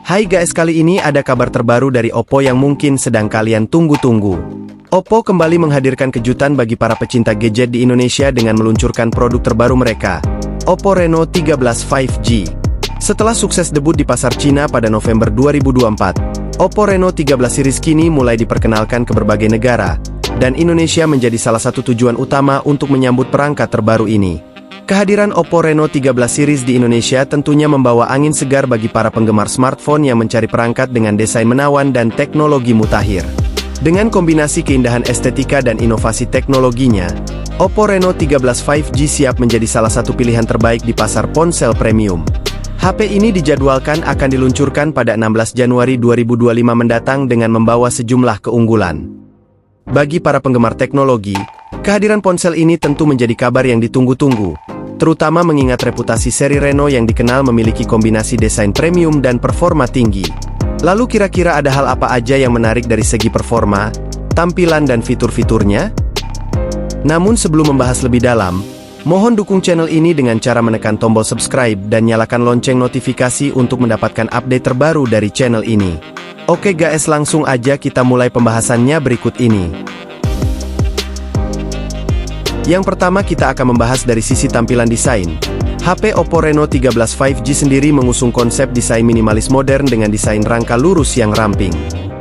Hai guys, kali ini ada kabar terbaru dari Oppo yang mungkin sedang kalian tunggu-tunggu. Oppo kembali menghadirkan kejutan bagi para pecinta gadget di Indonesia dengan meluncurkan produk terbaru mereka, Oppo Reno 13 5G. Setelah sukses debut di pasar Cina pada November 2024, Oppo Reno 13 series kini mulai diperkenalkan ke berbagai negara, dan Indonesia menjadi salah satu tujuan utama untuk menyambut perangkat terbaru ini. Kehadiran Oppo Reno 13 series di Indonesia tentunya membawa angin segar bagi para penggemar smartphone yang mencari perangkat dengan desain menawan dan teknologi mutakhir. Dengan kombinasi keindahan estetika dan inovasi teknologinya, Oppo Reno 13 5G siap menjadi salah satu pilihan terbaik di pasar ponsel premium. HP ini dijadwalkan akan diluncurkan pada 16 Januari 2025 mendatang dengan membawa sejumlah keunggulan. Bagi para penggemar teknologi, kehadiran ponsel ini tentu menjadi kabar yang ditunggu-tunggu, terutama mengingat reputasi seri Reno yang dikenal memiliki kombinasi desain premium dan performa tinggi. Lalu kira-kira ada hal apa aja yang menarik dari segi performa, tampilan dan fitur-fiturnya? Namun sebelum membahas lebih dalam, mohon dukung channel ini dengan cara menekan tombol subscribe dan nyalakan lonceng notifikasi untuk mendapatkan update terbaru dari channel ini. Oke guys, langsung aja kita mulai pembahasannya berikut ini. Yang pertama kita akan membahas dari sisi tampilan desain. HP Oppo Reno 13 5G sendiri mengusung konsep desain minimalis modern dengan desain rangka lurus yang ramping.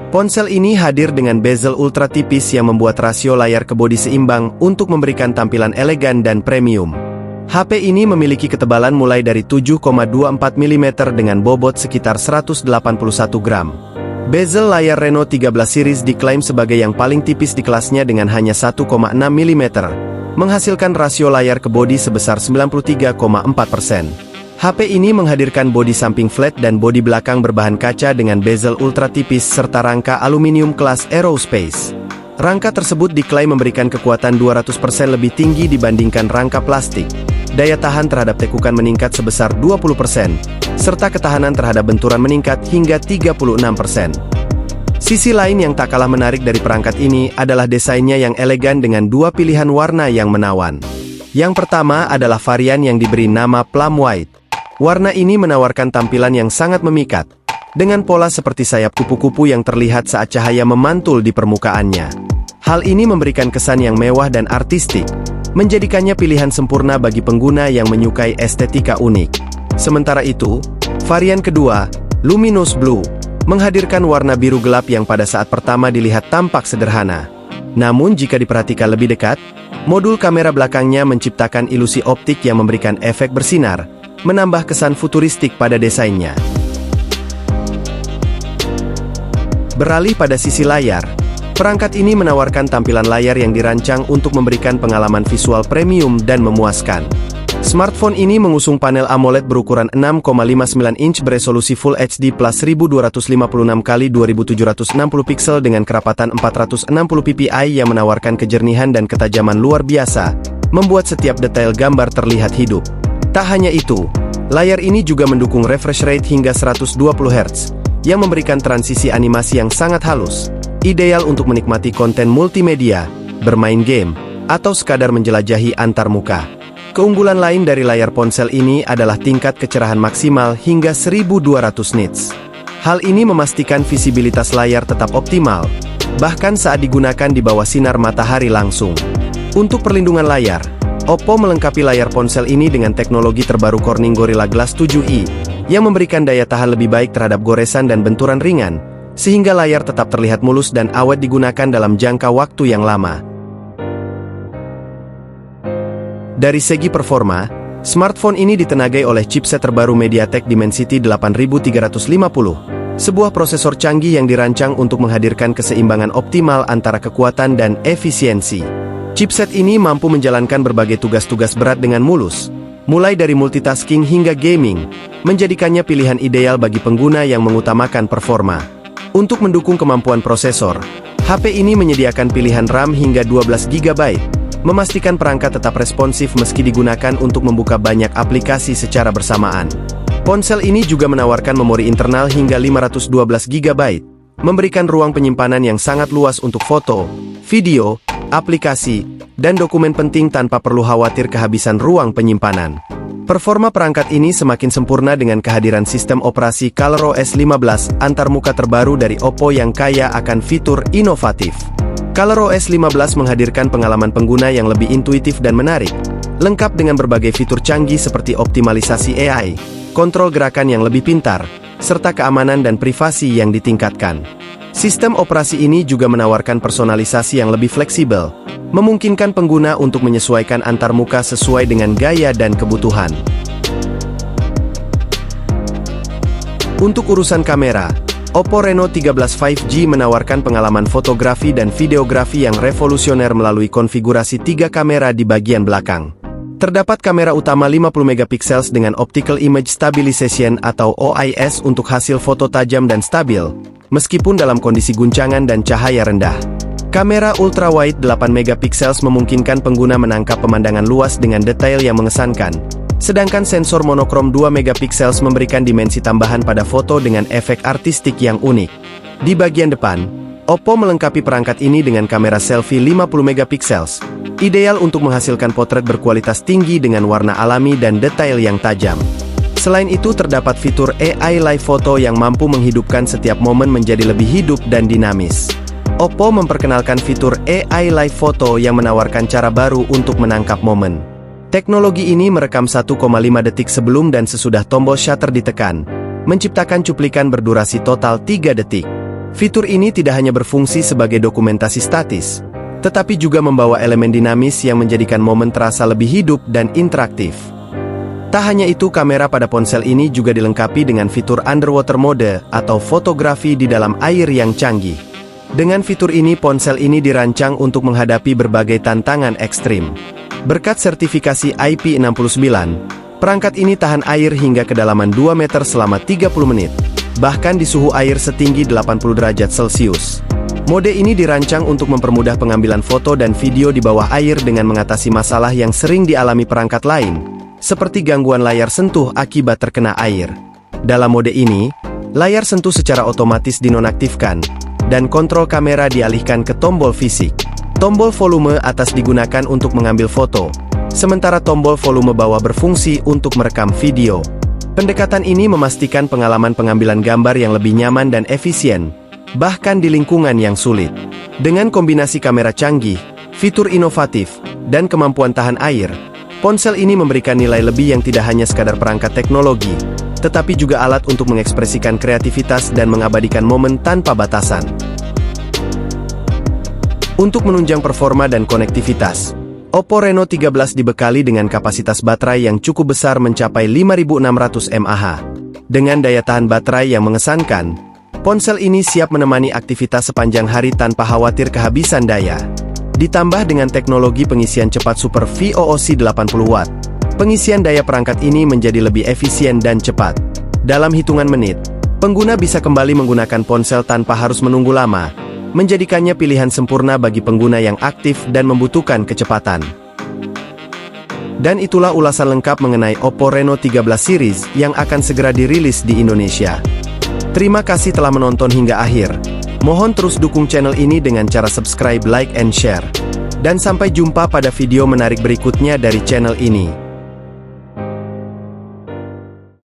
Ponsel ini hadir dengan bezel ultra tipis yang membuat rasio layar ke bodi seimbang untuk memberikan tampilan elegan dan premium. HP ini memiliki ketebalan mulai dari 7,24 mm dengan bobot sekitar 181 gram. Bezel layar Reno 13 series diklaim sebagai yang paling tipis di kelasnya dengan hanya 1,6 mm. Menghasilkan rasio layar ke bodi sebesar 93,4%. HP ini menghadirkan bodi samping flat dan bodi belakang berbahan kaca dengan bezel ultra tipis serta rangka aluminium kelas aerospace. Rangka tersebut diklaim memberikan kekuatan 200% lebih tinggi dibandingkan rangka plastik. Daya tahan terhadap tekukan meningkat sebesar 20%, serta ketahanan terhadap benturan meningkat hingga 36%. Sisi lain yang tak kalah menarik dari perangkat ini adalah desainnya yang elegan dengan dua pilihan warna yang menawan. Yang pertama adalah varian yang diberi nama Plum White. Warna ini menawarkan tampilan yang sangat memikat, dengan pola seperti sayap kupu-kupu yang terlihat saat cahaya memantul di permukaannya. Hal ini memberikan kesan yang mewah dan artistik, menjadikannya pilihan sempurna bagi pengguna yang menyukai estetika unik. Sementara itu, varian kedua, Luminous Blue, menghadirkan warna biru gelap yang pada saat pertama dilihat tampak sederhana. Namun jika diperhatikan lebih dekat, modul kamera belakangnya menciptakan ilusi optik yang memberikan efek bersinar, menambah kesan futuristik pada desainnya. Beralih pada sisi layar, perangkat ini menawarkan tampilan layar yang dirancang untuk memberikan pengalaman visual premium dan memuaskan. Smartphone ini mengusung panel AMOLED berukuran 6,59 inch beresolusi Full HD plus 1256x2760 piksel dengan kerapatan 460 ppi yang menawarkan kejernihan dan ketajaman luar biasa, membuat setiap detail gambar terlihat hidup. Tak hanya itu, layar ini juga mendukung refresh rate hingga 120 Hz, yang memberikan transisi animasi yang sangat halus, ideal untuk menikmati konten multimedia, bermain game, atau sekadar menjelajahi antar muka. Keunggulan lain dari layar ponsel ini adalah tingkat kecerahan maksimal hingga 1200 nits. Hal ini memastikan visibilitas layar tetap optimal, bahkan saat digunakan di bawah sinar matahari langsung. Untuk perlindungan layar, Oppo melengkapi layar ponsel ini dengan teknologi terbaru Corning Gorilla Glass 7i, yang memberikan daya tahan lebih baik terhadap goresan dan benturan ringan, sehingga layar tetap terlihat mulus dan awet digunakan dalam jangka waktu yang lama. Dari segi performa, smartphone ini ditenagai oleh chipset terbaru MediaTek Dimensity 8350, sebuah prosesor canggih yang dirancang untuk menghadirkan keseimbangan optimal antara kekuatan dan efisiensi. Chipset ini mampu menjalankan berbagai tugas-tugas berat dengan mulus, mulai dari multitasking hingga gaming, menjadikannya pilihan ideal bagi pengguna yang mengutamakan performa. Untuk mendukung kemampuan prosesor, HP ini menyediakan pilihan RAM hingga 12 GB, memastikan perangkat tetap responsif meski digunakan untuk membuka banyak aplikasi secara bersamaan. Ponsel ini juga menawarkan memori internal hingga 512 GB, memberikan ruang penyimpanan yang sangat luas untuk foto, video, aplikasi, dan dokumen penting tanpa perlu khawatir kehabisan ruang penyimpanan. Performa perangkat ini semakin sempurna dengan kehadiran sistem operasi ColorOS 15 antarmuka terbaru dari Oppo yang kaya akan fitur inovatif. ColorOS 15 menghadirkan pengalaman pengguna yang lebih intuitif dan menarik, lengkap dengan berbagai fitur canggih seperti optimalisasi AI, kontrol gerakan yang lebih pintar, serta keamanan dan privasi yang ditingkatkan. Sistem operasi ini juga menawarkan personalisasi yang lebih fleksibel, memungkinkan pengguna untuk menyesuaikan antarmuka sesuai dengan gaya dan kebutuhan. Untuk urusan kamera, Oppo Reno 13 5G menawarkan pengalaman fotografi dan videografi yang revolusioner melalui konfigurasi 3 kamera di bagian belakang. Terdapat kamera utama 50 megapiksel dengan Optical Image Stabilization atau OIS untuk hasil foto tajam dan stabil, meskipun dalam kondisi guncangan dan cahaya rendah. Kamera ultrawide 8 megapiksel memungkinkan pengguna menangkap pemandangan luas dengan detail yang mengesankan, sedangkan sensor monokrom 2 megapiksel memberikan dimensi tambahan pada foto dengan efek artistik yang unik. Di bagian depan, Oppo melengkapi perangkat ini dengan kamera selfie 50 megapiksel, ideal untuk menghasilkan potret berkualitas tinggi dengan warna alami dan detail yang tajam. Selain itu terdapat fitur AI Live Photo yang mampu menghidupkan setiap momen menjadi lebih hidup dan dinamis. Oppo memperkenalkan fitur AI Live Photo yang menawarkan cara baru untuk menangkap momen. Teknologi ini merekam 1,5 detik sebelum dan sesudah tombol shutter ditekan, menciptakan cuplikan berdurasi total 3 detik. Fitur ini tidak hanya berfungsi sebagai dokumentasi statis, tetapi juga membawa elemen dinamis yang menjadikan momen terasa lebih hidup dan interaktif. Tak hanya itu, kamera pada ponsel ini juga dilengkapi dengan fitur underwater mode atau fotografi di dalam air yang canggih. Dengan fitur ini, ponsel ini dirancang untuk menghadapi berbagai tantangan ekstrim. Berkat sertifikasi IP69, perangkat ini tahan air hingga kedalaman 2 meter selama 30 menit, bahkan di suhu air setinggi 80 derajat Celcius. Mode ini dirancang untuk mempermudah pengambilan foto dan video di bawah air dengan mengatasi masalah yang sering dialami perangkat lain, seperti gangguan layar sentuh akibat terkena air. Dalam mode ini, layar sentuh secara otomatis dinonaktifkan, dan kontrol kamera dialihkan ke tombol fisik. Tombol volume atas digunakan untuk mengambil foto, sementara tombol volume bawah berfungsi untuk merekam video. Pendekatan ini memastikan pengalaman pengambilan gambar yang lebih nyaman dan efisien, bahkan di lingkungan yang sulit. Dengan kombinasi kamera canggih, fitur inovatif, dan kemampuan tahan air, ponsel ini memberikan nilai lebih yang tidak hanya sekadar perangkat teknologi, tetapi juga alat untuk mengekspresikan kreativitas dan mengabadikan momen tanpa batasan. Untuk menunjang performa dan konektivitas, Oppo Reno 13 dibekali dengan kapasitas baterai yang cukup besar mencapai 5600 mAh. Dengan daya tahan baterai yang mengesankan, ponsel ini siap menemani aktivitas sepanjang hari tanpa khawatir kehabisan daya. Ditambah dengan teknologi pengisian cepat Super VOOC 80W, pengisian daya perangkat ini menjadi lebih efisien dan cepat. Dalam hitungan menit, pengguna bisa kembali menggunakan ponsel tanpa harus menunggu lama, menjadikannya pilihan sempurna bagi pengguna yang aktif dan membutuhkan kecepatan. Dan itulah ulasan lengkap mengenai Oppo Reno 13 series yang akan segera dirilis di Indonesia. Terima kasih telah menonton hingga akhir. Mohon terus dukung channel ini dengan cara subscribe, like, and share. Dan sampai jumpa pada video menarik berikutnya dari channel ini.